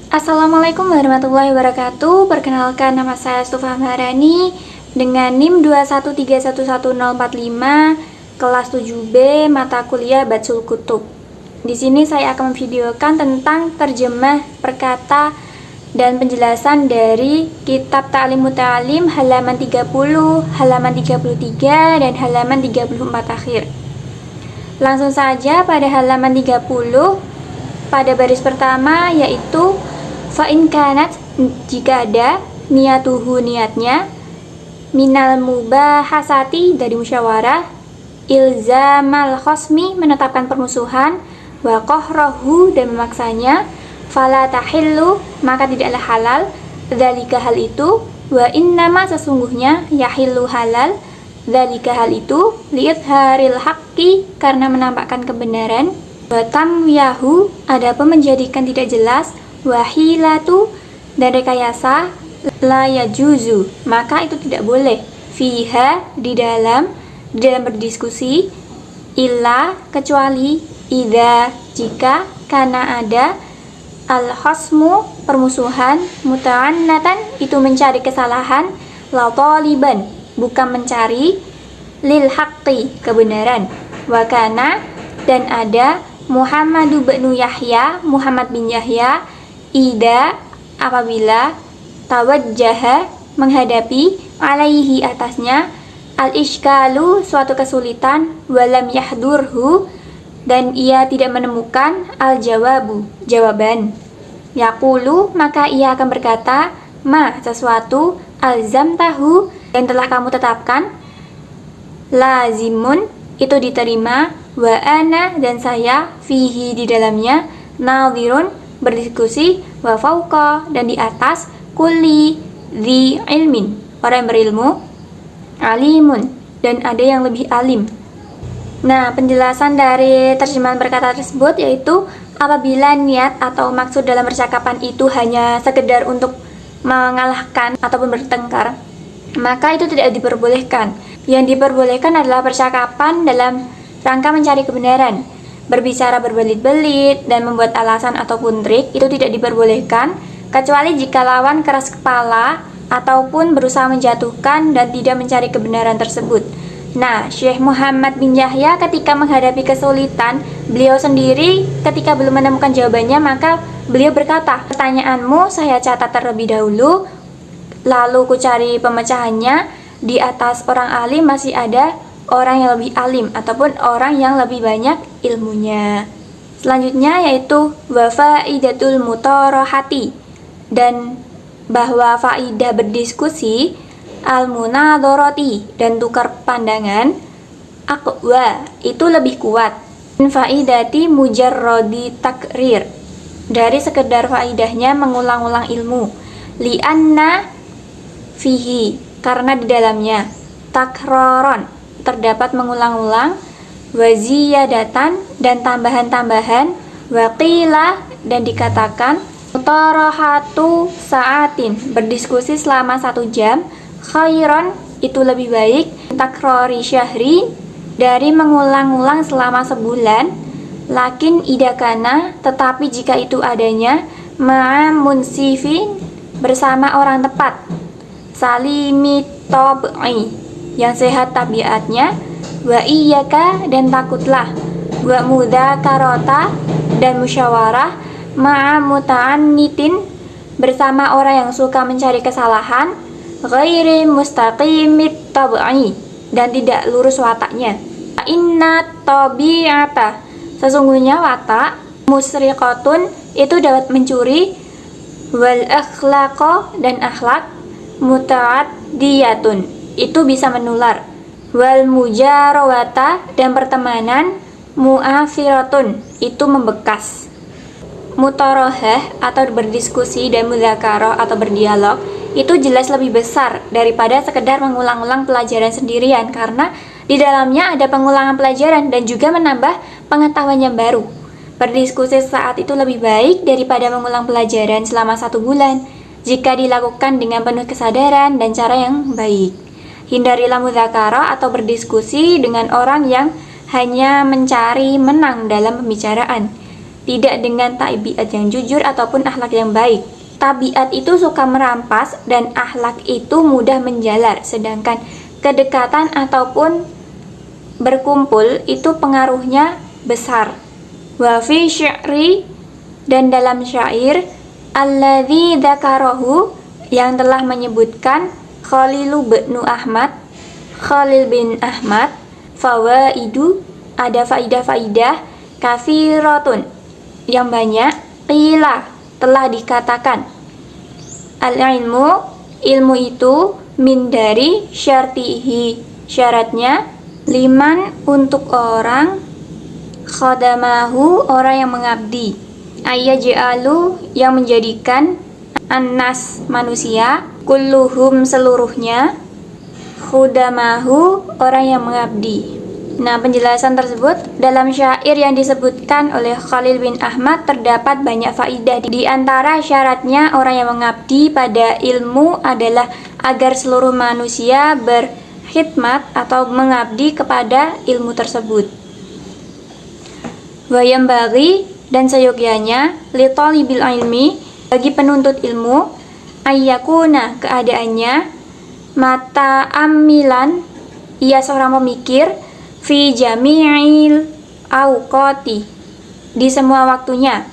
Assalamualaikum warahmatullahi wabarakatuh. Perkenalkan, nama saya Stufa Maharani dengan NIM 213111045 kelas 7B mata kuliah Batsul Kutub. Di sini saya akan memvideokan tentang terjemah perkata dan penjelasan dari kitab Ta'lim Muta'alim halaman 30, halaman 33 dan halaman 34 akhir. Langsung saja pada halaman 30 pada baris pertama, yaitu fa'in kanat, jika ada, niatuhu, niatnya, minal mubahasati, dari musyawarah, ilzamal khosmi, menetapkan permusuhan, wa kohrohu, dan memaksanya, fala tahillu, maka tidaklah halal, dzalika, hal itu, wa innama, sesungguhnya, yahillu, halal, dzalika, hal itu, li'idharil haqqi, karena menampakkan kebenaran, wa tamwiyahu, adapun menjadikan tidak jelas, wahilatu, dan rekayasa, la yajuzu, maka itu tidak boleh, fiha, di dalam berdiskusi, illa, kecuali, idza, jika, karena ada, al-khosmu, permusuhan, muta'annatan, itu mencari kesalahan, la taliban, bukan mencari, lil haqqi, kebenaran, wakana, dan ada, Muhammadu bin Yahya, Muhammad bin Yahya, ida, apabila, tawajjaha, menghadapi, alaihi, atasnya, al-ishkalu, suatu kesulitan, walam yahdurhu, dan ia tidak menemukan, al-jawabu, jawaban, yaqulu, maka ia akan berkata, ma, sesuatu, alzamtahu, yang telah kamu tetapkan, lazimun, itu diterima, wa ana, dan saya, fihi, di dalamnya, nadhirun, berdiskusi, wa fauqa, dan di atas, kulli dhi ilmin, orang yang berilmu, alimun, dan ada yang lebih alim. Nah, penjelasan dari terjemahan perkata tersebut yaitu apabila niat atau maksud dalam percakapan itu hanya sekedar untuk mengalahkan ataupun bertengkar, maka itu tidak diperbolehkan. Yang diperbolehkan adalah percakapan dalam rangka mencari kebenaran. Berbicara berbelit-belit dan membuat alasan ataupun trik itu tidak diperbolehkan, kecuali jika lawan keras kepala ataupun berusaha menjatuhkan dan tidak mencari kebenaran tersebut. Nah, Syekh Muhammad bin Yahya ketika menghadapi kesulitan, beliau sendiri ketika belum menemukan jawabannya, maka beliau berkata, pertanyaanmu saya catat terlebih dahulu, lalu ku cari pemecahannya. Di atas orang alim masih ada orang yang lebih alim ataupun orang yang lebih banyak ilmunya. Selanjutnya yaitu wa faidatul mutorohati, dan bahwa faidah berdiskusi, al-munadharati, dan tukar pandangan, aqwa, itu lebih kuat, faidati mujarrodi takrir, dari sekedar faidahnya mengulang-ulang ilmu, li'anna fihi, karena di dalamnya, takroron, terdapat mengulang-ulang, waziyadatan, dan tambahan-tambahan, waqilah, dan dikatakan, mutorohatu sa'atin, berdiskusi selama 1 jam, khairon, itu lebih baik, takrori syahri, dari mengulang-ulang selama sebulan, lakin idakana, tetapi jika itu adanya, ma'amunsifin, bersama orang tepat, salimi tob'i, yang sehat tabiatnya, wa iyyaka, dan takutlah, wa mudzakarata, dan musyawarah, ma'a muta'annitin, bersama orang yang suka mencari kesalahan, ghairi mustaqimit tob'i, dan tidak lurus wataknya. Inna tabi'ata, sesungguhnya watak, musriqatun, itu dapat mencuri, wal akhlaqa, dan akhlak, muta'addiyatun, itu bisa menular, wal mujarawata, dan pertemanan, mu'afiratun, itu membekas. Mutorohah atau berdiskusi dan mudzakarah atau berdialog itu jelas lebih besar daripada sekedar mengulang-ulang pelajaran sendirian, karena di dalamnya ada pengulangan pelajaran dan juga menambah pengetahuan yang baru. Berdiskusi saat itu lebih baik daripada mengulang pelajaran selama 1 bulan jika dilakukan dengan penuh kesadaran dan cara yang baik. Hindarilah mudzakarah atau berdiskusi dengan orang yang hanya mencari menang dalam pembicaraan. tidak dengan tabiat yang jujur ataupun akhlak yang baik. Tabiat itu suka merampas dan akhlak itu mudah menjalar, sedangkan kedekatan ataupun berkumpul itu pengaruhnya besar. Wa fi syi'ri, dan dalam syair alladzi dzakarahu, yang telah menyebutkan Khalil bin Ahmad, fawaidu, ada faidah-faidah, katsiratun, yang banyak, qila, telah dikatakan, al-ilmu, ilmu itu, min, dari, syartihi, syaratnya, liman, untuk orang, khadamahu, orang yang mengabdi, ayyaj'alu, yang menjadikan, annas, manusia, kulluhum, seluruhnya, khudamahu, orang yang mengabdi. Nah, penjelasan tersebut dalam syair yang disebutkan oleh Khalil bin Ahmad terdapat banyak faidah. Di antara syaratnya orang yang mengabdi pada ilmu adalah agar seluruh manusia berkhidmat atau mengabdi kepada ilmu tersebut. Wa yambaghi, dan seyogyanya, li talibil ilmi, bagi penuntut ilmu, ayyakuna, keadaannya, mata amilan, ia seorang pemikir, fi jami'il awqati, di semua waktunya,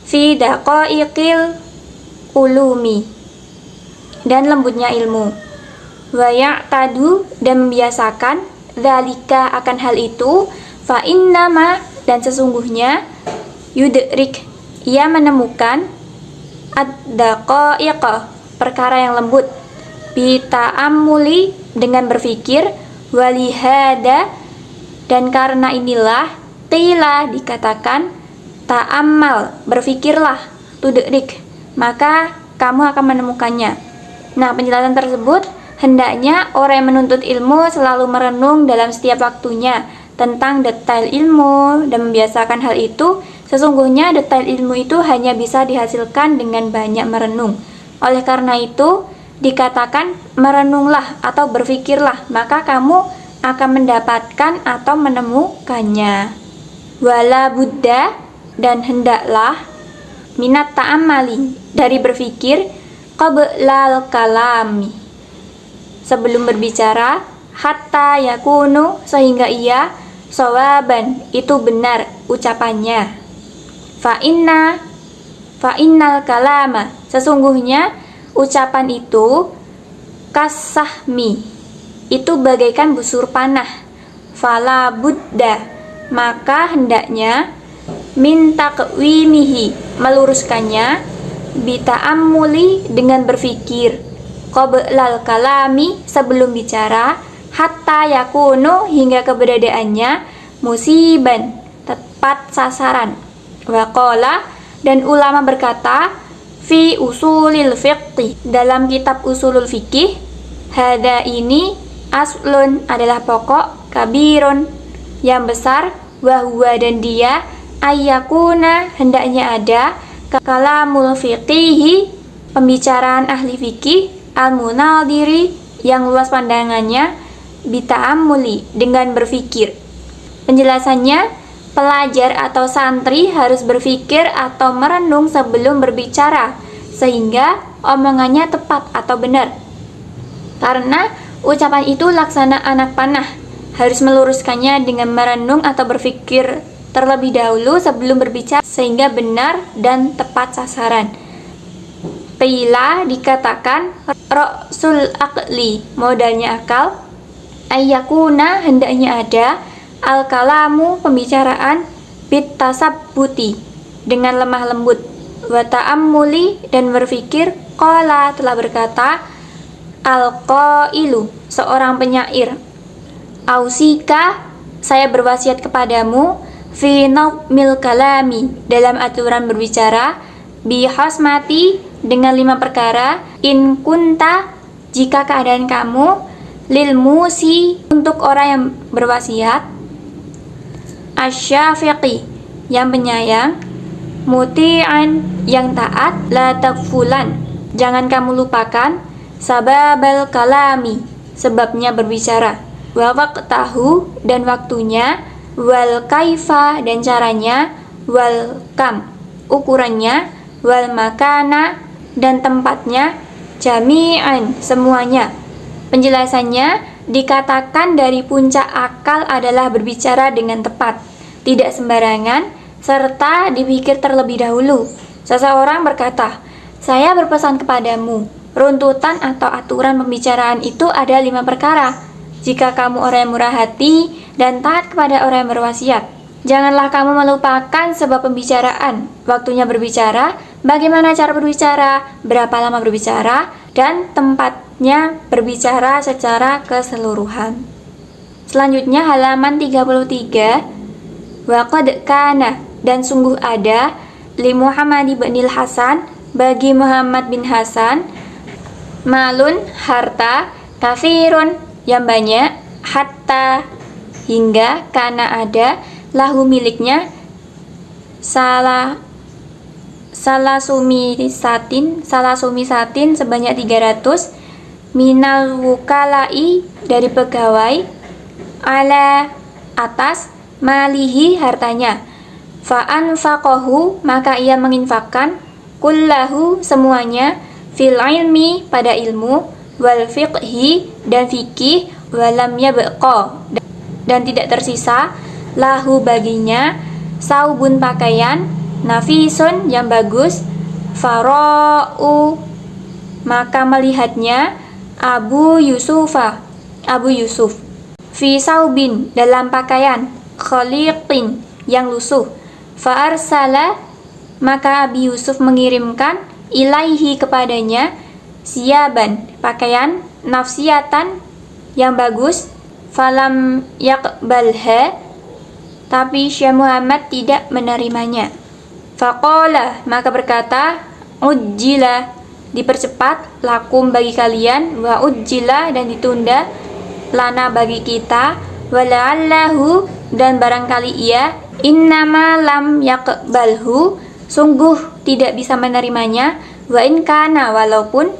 fi daqaiqil ulumi, dan lembutnya ilmu, wa ya'tadu, dan membiasakan, dzalika, akan hal itu, fa innama, dan sesungguhnya, yudrik, ia menemukan, ad-daqaiqa, perkara yang lembut, bi ta'ammuli, dengan berfikir, walihada, dan karena inilah, qila, dikatakan, ta'ammal, berfikirlah, tudrik, maka kamu akan menemukannya. Nah, penjelasan tersebut hendaknya orang yang menuntut ilmu selalu merenung dalam setiap waktunya tentang detail ilmu dan membiasakan hal itu. Sesungguhnya detail ilmu itu hanya bisa dihasilkan dengan banyak merenung. Oleh karena itu dikatakan merenunglah atau berfikirlah, maka kamu akan mendapatkan atau menemukannya. Wala buddha, dan hendaklah, minat ta'amali, dari berfikir, qablal kalami, sebelum berbicara, hatta yakunu, sehingga ia, sawaban, itu benar ucapannya. Fa'innal kalama, sesungguhnya ucapan itu, kasahmi, itu bagaikan busur panah. Fala buddha, maka hendaknya, min taqwimihi, meluruskannya, bita'ammuli, dengan berfikir, qoblal kalami, sebelum bicara, hatta yakunu, hingga keberadaannya, musiban, tepat sasaran. Waqala, dan ulama berkata, fi usulil fiqh, dalam kitab usulul fikih, hada, ini, aslun, adalah pokok, kabirun, yang besar, wahwa, dan dia, ayyakuna, hendaknya ada, kalamul fiqihi, pembicaraan ahli fikih, al-munadiri, yang luas pandangannya, bita'ammuli, dengan berfikir. Penjelasannya, pelajar atau santri harus berfikir atau merenung sebelum berbicara, sehingga omongannya tepat atau benar. Karena ucapan itu laksana anak panah, harus meluruskannya dengan merenung atau berfikir terlebih dahulu sebelum berbicara, sehingga benar dan tepat sasaran. Qila, dikatakan, ra'sul aqli, modalnya akal, ayyakuna, hendaknya ada, al-kalamu, pembicaraan, bit tasabbuti, dengan lemah lembut, wa ta'ammuli, dan berfikir, qala, telah berkata, al-qailu, seorang penyair, ausika, saya berwasiat kepadamu, fi naumil kalami, dalam aturan berbicara, bi hasmati, dengan 5 perkara, in kunta, jika keadaan kamu, lil musi, untuk orang yang berwasiat, asyafiqi, yang penyayang, muti'an, yang taat, la takfulan, jangan kamu lupakan, sababal kalami, sebabnya berbicara, wa waqtahu, dan waktunya, wal kaifa, dan caranya, wal kam, ukurannya, wal makana, dan tempatnya, jami'an, semuanya. Penjelasannya, dikatakan dari puncak akal adalah berbicara dengan tepat, tidak sembarangan, serta dipikir terlebih dahulu. Seseorang berkata, saya berpesan kepadamu, runtutan atau aturan pembicaraan itu ada 5 perkara. Jika kamu orang yang murah hati dan taat kepada orang yang berwasiat, janganlah kamu melupakan sebab pembicaraan, waktunya berbicara, bagaimana cara berbicara, berapa lama berbicara, dan tempatnya berbicara secara keseluruhan. Selanjutnya halaman 33. Wa qad kana, dan sungguh ada, li Muhammad ibnil Hasan, bagi Muhammad bin Hasan, malun, harta, kafirun, yang banyak, hatta, hingga, kana ada, lahu miliknya, salasumi satin sebanyak 300, minal wukalai, dari pegawai, ala, atas, malihi, hartanya, fa'anfaqahu, maka ia menginfakkan, kullahu, semuanya, fil ilmi, pada ilmu, wal fiqhi, dan fikih, walam yabqa, dan tidak tersisa, lahu, baginya, saubun, pakaian, nafisun, yang bagus, fara'u, maka melihatnya, Abu Yusuf, fi saubin, dalam pakaian, khaliqin, yang lusuh, fa'arsala, maka Abi Yusuf mengirimkan, ilaihi, kepadanya, siyaban, pakaian, nafsiyatan, yang bagus, falam yaqbalha, tapi Syekh Muhammad tidak menerimanya. Faqala, maka berkata, ujjila, dipercepat, lakum, bagi kalian, wa ujjila, dan ditunda, lana, bagi kita, wala'allahu, dan barangkali ia, innama lam yaqbalhu, sungguh tidak bisa menerimanya, wa in kana, walaupun,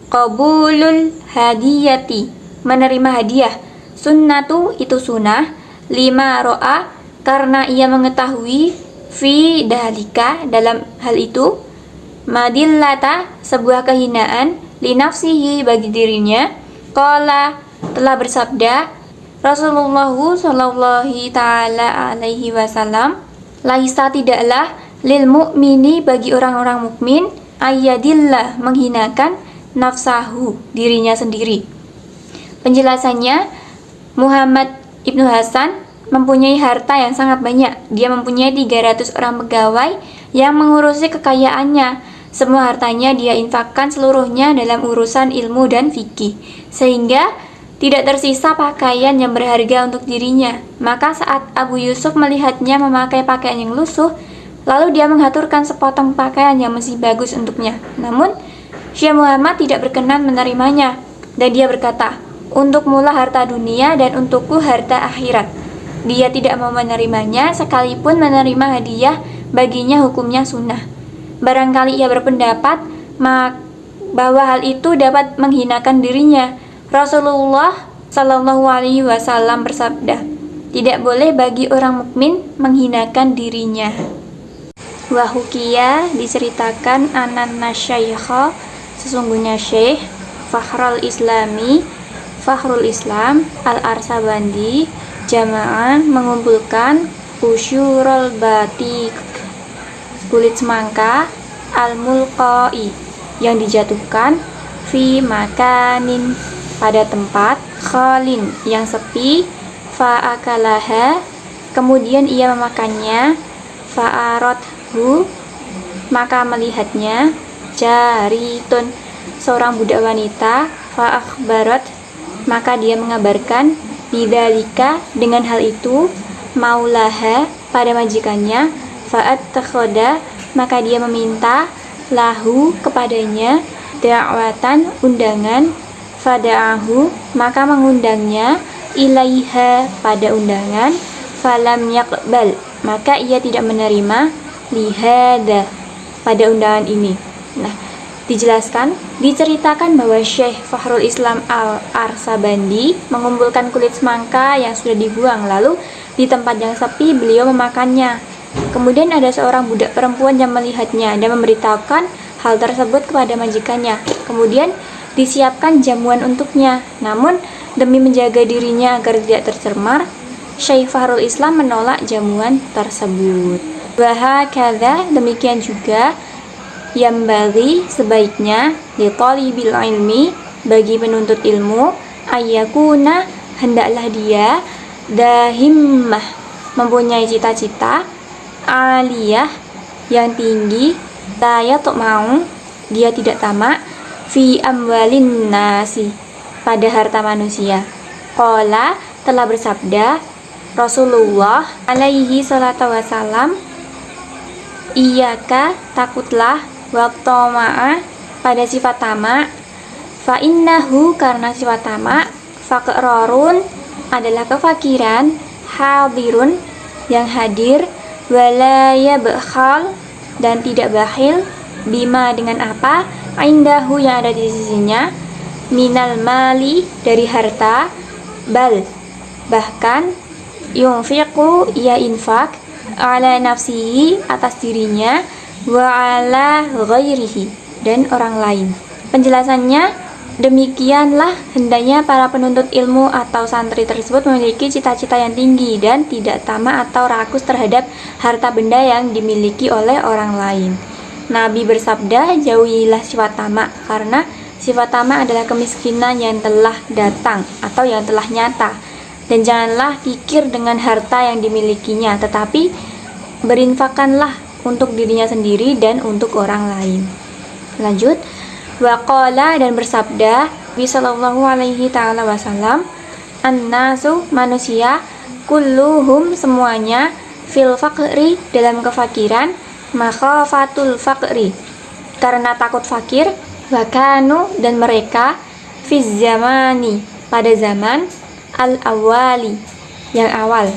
qabulul hadiyati, menerima hadiah, sunnatu, itu sunnah, lima ro'a, karena ia mengetahui, fi dalika, dalam hal itu, madillata, sebuah kehinaan, linafsihi, bagi dirinya, qala, telah bersabda Rasulullah sallallahu ta'ala alaihi wasallam, laisa, tidaklah, lil mu'mini, bagi orang-orang mukmin, ayyadillah, menghinakan, nafsahu, dirinya sendiri. Penjelasannya, Muhammad ibnu Hasan mempunyai harta yang sangat banyak. Dia mempunyai 300 orang pegawai yang mengurusi kekayaannya. Semua hartanya dia infakkan seluruhnya dalam urusan ilmu dan fikih, sehingga tidak tersisa pakaian yang berharga untuk dirinya. Maka saat Abu Yusuf melihatnya memakai pakaian yang lusuh, lalu dia mengaturkan sepotong pakaian yang masih bagus untuknya. Namun Syekh Muhammad tidak berkenan menerimanya, dan dia berkata, untukmulah harta dunia dan untukku harta akhirat. Dia tidak mau menerimanya, sekalipun menerima hadiah baginya hukumnya sunnah. Barangkali ia berpendapat bahwa hal itu dapat menghinakan dirinya. Rasulullah Shallallahu Alaihi Wasallam bersabda, tidak boleh bagi orang mukmin menghinakan dirinya. Wahukia, diceritakan, ananna syaikha, sesungguhnya Syekh Fakhrul Islam Al-Arsabandi, jamaah, mengumpulkan, usyurul batik, kulit semangka, al-mulqai, yang dijatuhkan, fi makanin, pada tempat, khalin, yang sepi, fa'akalaha, kemudian ia memakannya, fa'arathu, maka melihatnya, jaritun, seorang budak wanita, fa'akhbarat, maka dia mengabarkan, bidzalika, dengan hal itu, maulaha, pada majikannya, fa'attakhoda, maka dia meminta, lahu, kepadanya, da'watan, undangan, fada'ahu, maka mengundangnya, ilaiha, pada undangan, falam yaqbal, maka ia tidak menerima, lihada, pada undangan ini. Nah, diceritakan bahwa Syekh Fakhrul Islam Al-Arsabandi mengumpulkan kulit semangka yang sudah dibuang, lalu di tempat yang sepi beliau memakannya. Kemudian ada seorang budak perempuan yang melihatnya dan memberitahukan hal tersebut kepada majikannya. Kemudian disiapkan jamuan untuknya. Namun demi menjaga dirinya agar tidak tercemar, Syekh Fahrul Islam menolak jamuan tersebut. Wahakadha, demikian juga yang bagi sebaiknya li talibil ilmi, bagi penuntut ilmu, ayyakuna, hendaklah dia dahimmah, mempunyai cita-cita aliyah, yang tinggi, la mau, dia tidak tamak, fi amwalin nasi, pada harta manusia. Qala, telah bersabda Rasulullah alaihi salatu wasalam, iyaka, takutlah, wa tama'a, pada sifat tamak, fa innahu, karena sifat tamak, faqrarun, adalah kefakiran, hadirun, yang hadir, wala yabkhal, dan tidak bakhil, bima, dengan apa, indahu, yang ada di sisinya, minal mali, dari harta, bal, bahkan, yunfiqu, ia infak, ala nafsihi, atas dirinya, wa ala ghairihi, dan orang lain. Penjelasannya, demikianlah hendaknya para penuntut ilmu atau santri tersebut memiliki cita-cita yang tinggi dan tidak tamak atau rakus terhadap harta benda yang dimiliki oleh orang lain. Nabi bersabda, jauhilah sifat tamak, karena sifat tamak adalah kemiskinan yang telah datang atau yang telah nyata. Dan janganlah kikir dengan harta yang dimilikinya, tetapi berinfakkanlah untuk dirinya sendiri dan untuk orang lain. Lanjut, waqala, dan bersabda Nabi sallallahu alaihi ta'ala wasallam, an-nasu, manusia, kulluhum, semuanya, fil faqri, dalam kefakiran, makhafatul faqri, karena takut fakir, wakanu, dan mereka, fiz zamani, pada zaman, al-awwali, yang awal,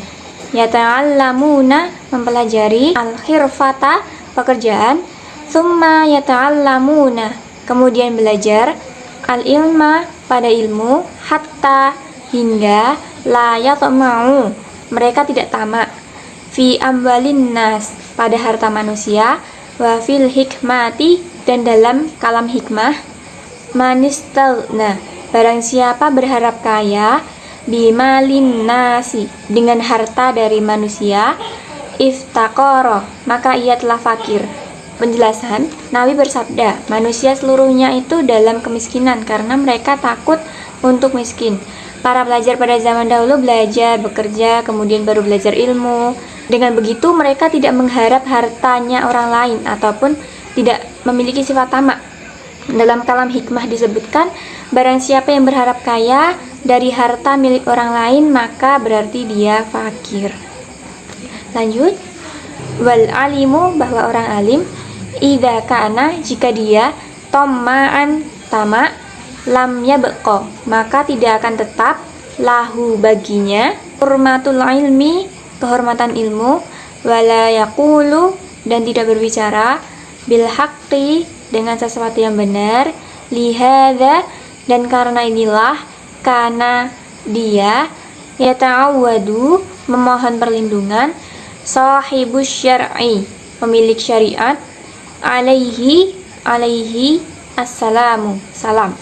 yata'allamuna, mempelajari, al-khirfata, pekerjaan, summa yata'allamuna, kemudian belajar, al-ilma, pada ilmu, hatta, hingga, la yatma'u, mereka tidak tamak, fi amwalin nas, pada harta manusia, wa fil hikmati, dan dalam kalam hikmah, manistalna, barang siapa berharap kaya, bimalin nasi, dengan harta dari manusia, iftaqara, maka ia telah fakir. Penjelasan, Nabi bersabda, manusia seluruhnya itu dalam kemiskinan karena mereka takut untuk miskin. Para pelajar pada zaman dahulu belajar, bekerja, kemudian baru belajar ilmu. Dengan begitu mereka tidak mengharap hartanya orang lain ataupun tidak memiliki sifat tamak. Dalam kalam hikmah disebutkan, barang siapa yang berharap kaya dari harta milik orang lain, maka berarti dia fakir. Lanjut, wal alimu, bahwa orang alim, idza kana, jika dia tamaan, tamak, lam yabqa, maka tidak akan tetap, lahu, baginya, hurmatul ilmi, kehormatan ilmu, wala yaqulu, dan tidak berbicara, bil haqqi, dengan sesuatu yang benar, lihada, dan karena inilah, karena dia, yata'awwadu, memohon perlindungan, sahibus syar'i, pemilik syariat, alaihi assalamu, salam,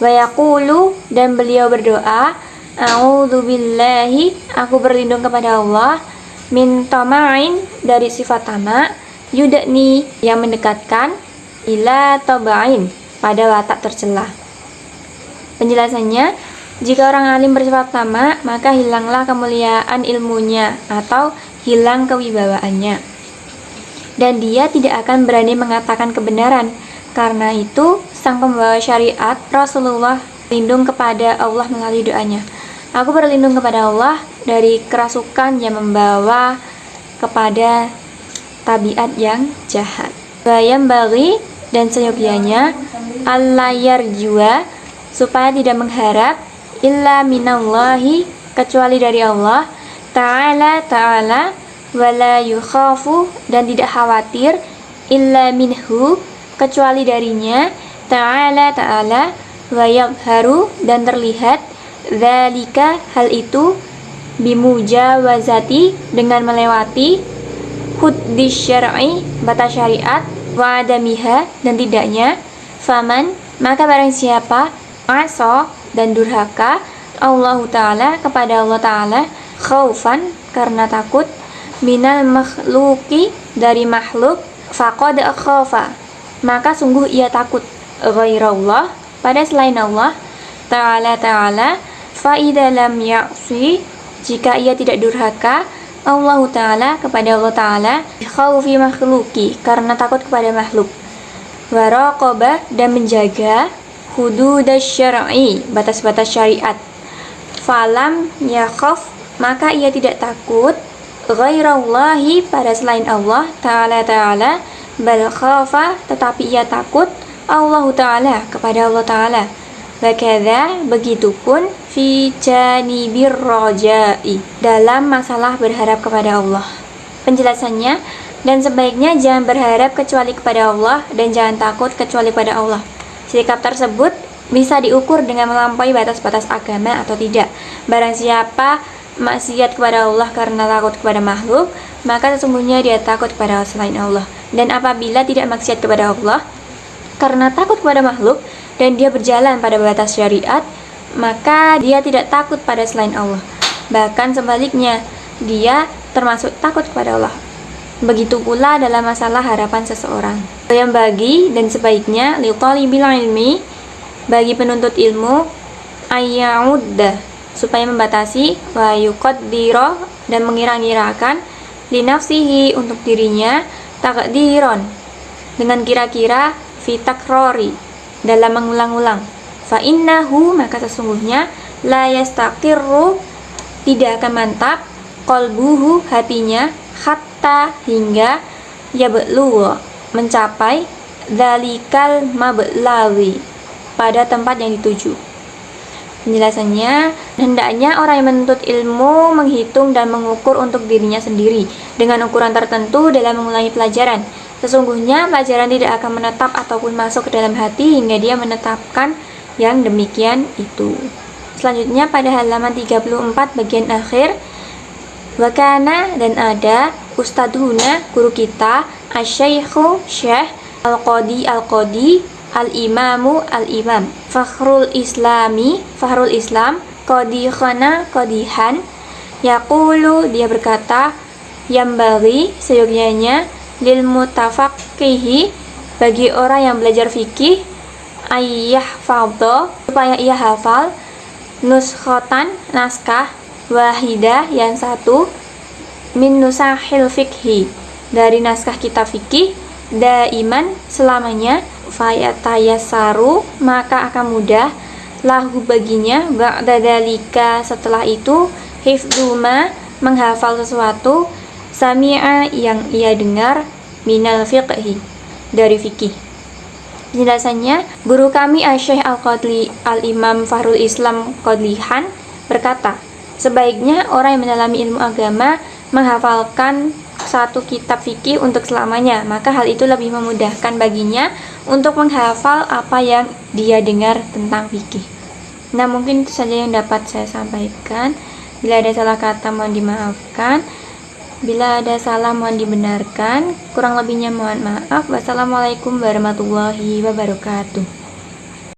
wa yaqulu, dan beliau berdoa, a'udzubillahi, aku berlindung kepada Allah, min tama'in, dari sifat tamak, yudakni, yang mendekatkan, ila taba'in, pada watak tercela. Penjelasannya, jika orang alim bersifat tamak, maka hilanglah kemuliaan ilmunya atau hilang kewibawaannya, dan dia tidak akan berani mengatakan kebenaran. Karena itu, sang pembawa syariat Rasulullah berlindung kepada Allah melalui doanya, aku berlindung kepada Allah dari kerasukan yang membawa kepada tabiat yang jahat. Bayam bagi, dan seyogianya, Allah yarjua, supaya tidak mengharap, illa minallahi, kecuali dari Allah, ta'ala, wala yukhafu, dan tidak khawatir, illa minhu, kecuali darinya, ta'ala, wa yadharu, dan terlihat, dzalika, hal itu, bimujawazati, dengan melewati, huddi syar'i, batas syariat, wa adamiha, dan tidaknya, faman, maka barang siapa, asa, dan durhaka, Allah Ta'ala, kepada Allah Ta'ala, khaufan, karena takut, minal makhluki, dari makhluk, faqad khafa, maka sungguh ia takut, ghairallah, pada selain Allah Ta'ala, fa'idha lam ya'si, jika ia tidak durhaka, Allah Ta'ala, kepada Allah Ta'ala, khawfi makhluki, karena takut kepada makhluk, waraqabah, dan menjaga, hududash syar'i, batas-batas syariat, falam yakhaf, maka ia tidak takut, ghairallahi, pada selain Allah Ta'ala, bal khafa, tetapi ia takut, Allah Ta'ala, kepada Allah Ta'ala. Wakadha, begitupun fi janibir roja'i, dalam masalah berharap kepada Allah. Penjelasannya, dan sebaiknya jangan berharap kecuali kepada Allah dan jangan takut kecuali pada Allah. Sikap tersebut bisa diukur dengan melampaui batas-batas agama atau tidak. Barang siapa maksiat kepada Allah karena takut kepada makhluk, maka sesungguhnya dia takut kepada selain Allah. Dan apabila tidak maksiat kepada Allah karena takut kepada makhluk dan dia berjalan pada batas syariat, maka dia tidak takut pada selain Allah. Bahkan sebaliknya, dia termasuk takut kepada Allah. Begitu pula dalam masalah harapan seseorang. Yang bagi dan sebaiknya li talibil ilmi, bagi penuntut ilmu, ayya'udda, supaya membatasi, wa yuqaddira, dan mengira-ngirakan, li nafsihi, untuk dirinya, taqdiron, dengan kira-kira, fi takrori, dalam mengulang-ulang, fa innahu, maka sesungguhnya, la yastaqirru, tidak akan mantap, qalbuhu, hatinya, hatta, hingga, yablu, mencapai, dzalikal mablawi, pada tempat yang dituju. Penjelasannya, hendaknya orang yang menuntut ilmu menghitung dan mengukur untuk dirinya sendiri dengan ukuran tertentu dalam mengulangi pelajaran. Sesungguhnya pelajaran tidak akan menetap ataupun masuk ke dalam hati hingga dia menetapkan yang demikian itu. Selanjutnya pada halaman 34 bagian akhir, wakana, dan ada, ustadhuna, guru kita, asyaikhu, syekh, al-qadi, al-imamu, al-imam, fakhrul islam, qadikhana, qadihan, yaqulu, dia berkata, yambaghi, seyogyanya, lil mutafaqqihi, bagi orang yang belajar fikih, ayyahfadha, supaya ia hafal, nuskhatan, naskah, wahidah, yang satu, min nusahil fikhi, dari naskah kitab fikih, daiman, selamanya, fayatayasaru, maka akan mudah, lahu, baginya, ba'da dalika, setelah itu, hifduma, menghafal sesuatu, sami'a, yang ia dengar, minal fiqhi, dari fikih. Penjelasannya, guru kami Asy-Syaikh Al-Qadli Al-Imam Fakhrul Islam Qadlihan berkata, sebaiknya orang yang mendalami ilmu agama menghafalkan satu kitab fikih untuk selamanya, maka hal itu lebih memudahkan baginya untuk menghafal apa yang dia dengar tentang fikih. Nah, mungkin itu saja yang dapat saya sampaikan. Bila ada salah kata mohon dimaafkan. Bila ada salah mohon dibenarkan. Kurang lebihnya mohon maaf. Wassalamualaikum warahmatullahi wabarakatuh.